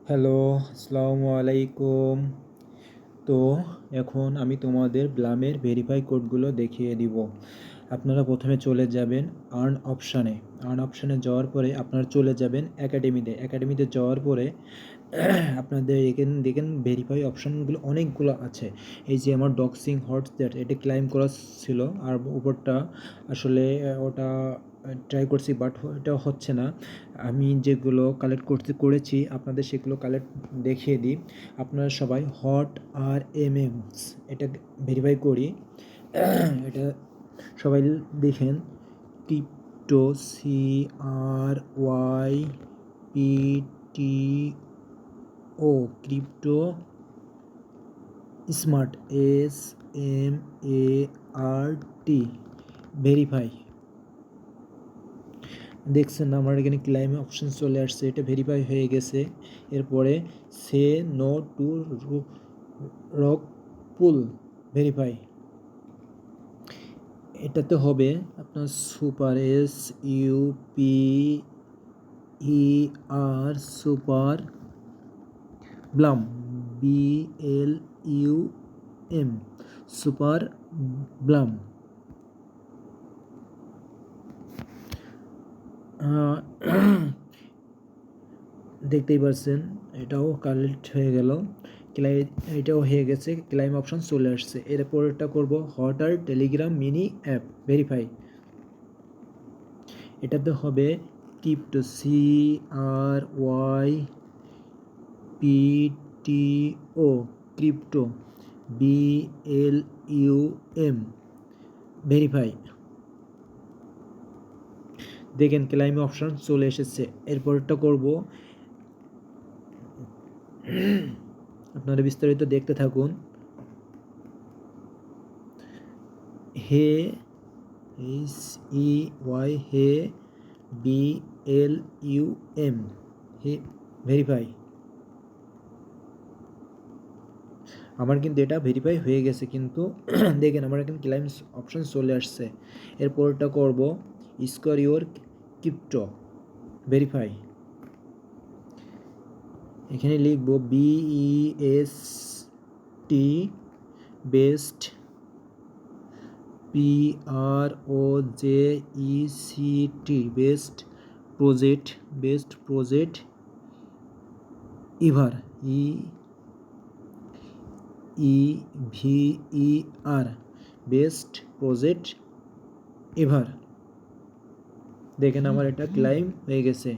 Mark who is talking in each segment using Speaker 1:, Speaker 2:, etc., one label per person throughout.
Speaker 1: Hello, আসসালামু আলাইকুম। তো এখন আমি তোমাদের ব্লামের ভেরিফাই কোডগুলো দেখিয়ে দিব। আপনারা প্রথমে চলে যাবেন আর্ন অপশানে যাওয়ার পরে আপনারা চলে যাবেন একাডেমিতে যাওয়ার পরে আপনাদের এখানে দেখেন ভেরিফাই অপশানগুলো অনেকগুলো আছে। এই যে আমার ডক্সিং হটস্টার এটা ক্লাইম করা ছিল, আর উপরটা আসলে ওটা ট্রাই করছি, বাট এটা হচ্ছে না। আমি যেগুলো কালেক্ট করেছি আপনাদের সেগুলো কালেক্ট দেখিয়ে দিই। আপনারা সবাই হট আর এমএমস এটা ভেরিফাই করি। এটা সবাই দেখেন, crypto CRYPTO crypto smart SMART verify. দেখছেন আমার এখানে ক্লাইম অপশন চলে আসছে, এটা ভেরিফাই হয়ে গেছে। এরপরে সে নো টু রক পুল ভেরিফাই, এটাতে হবে আপনার super SUPER super Blum BLUM super Blum. দেখতেই পাচ্ছেন এটাও কালেক্ট হয়ে গেল, এটাও হয়ে গেছে, ক্লাইম অপশন চলে আসছে। এরপরটা করব হটার টেলিগ্রাম মিনি অ্যাপ ভেরিফাই। এটাতে হবে crypto CRYPTO crypto BLUM verify. দেখেন ক্লাইম অপশন চলে এসেছে। এরপরটা করব, আপনারা বিস্তারিত দেখতে থাকুন। হে HEY হে BLUM হে ভেরিফাই। আমার কিন্তু এটা ভেরিফাই হয়ে গেছে, কিন্তু দেখেন আমার এখানে ক্লাইম অপশন চলে আসছে। এরপরটা করব স্কোর ইউর ক্রিপ্টো ভেরিফাই। এখানে লিখব BEST best PROJECT best project ever EVER best project ever. দেখেন আমার এটা ক্লাইম হয়ে গেছে।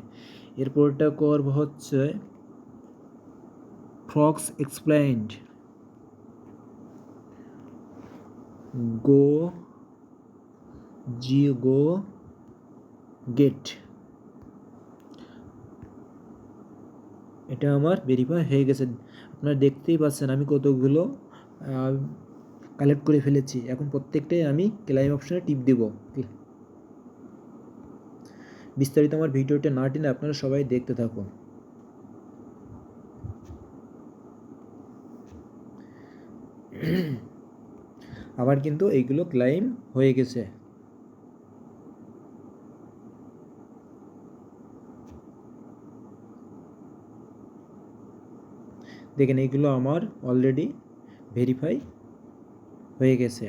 Speaker 1: এরপরটা করব হচ্ছে ফ্রক্স এক্সপ্লেইনড গো গেট। এটা আমার ভেরিফাই হয়ে গেছে। আপনারা দেখতেই পাচ্ছেন আমি কতগুলো কালেক্ট করে ফেলেছি। এখন প্রত্যেকটাই আমি ক্লাইম অপশনে টিপ দেব। বিস্তারিত আমার ভিডিওটা না টেনে আপনারা সবাই দেখতে থাকুন। আমার কিন্তু এইগুলো ক্লাইম হয়ে গেছে। দেখেন এইগুলো আমার অলরেডি ভেরিফাই হয়ে গেছে।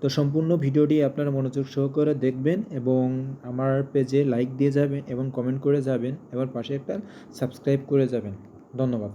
Speaker 1: তো সম্পূর্ণ ভিডিওটি আপনারা মনোযোগ সহকারে দেখবেন এবং আমার পেজে লাইক দিয়ে যাবেন এবং কমেন্ট করে যাবেন, এবার পাশে একটা সাবস্ক্রাইব করে যাবেন। ধন্যবাদ।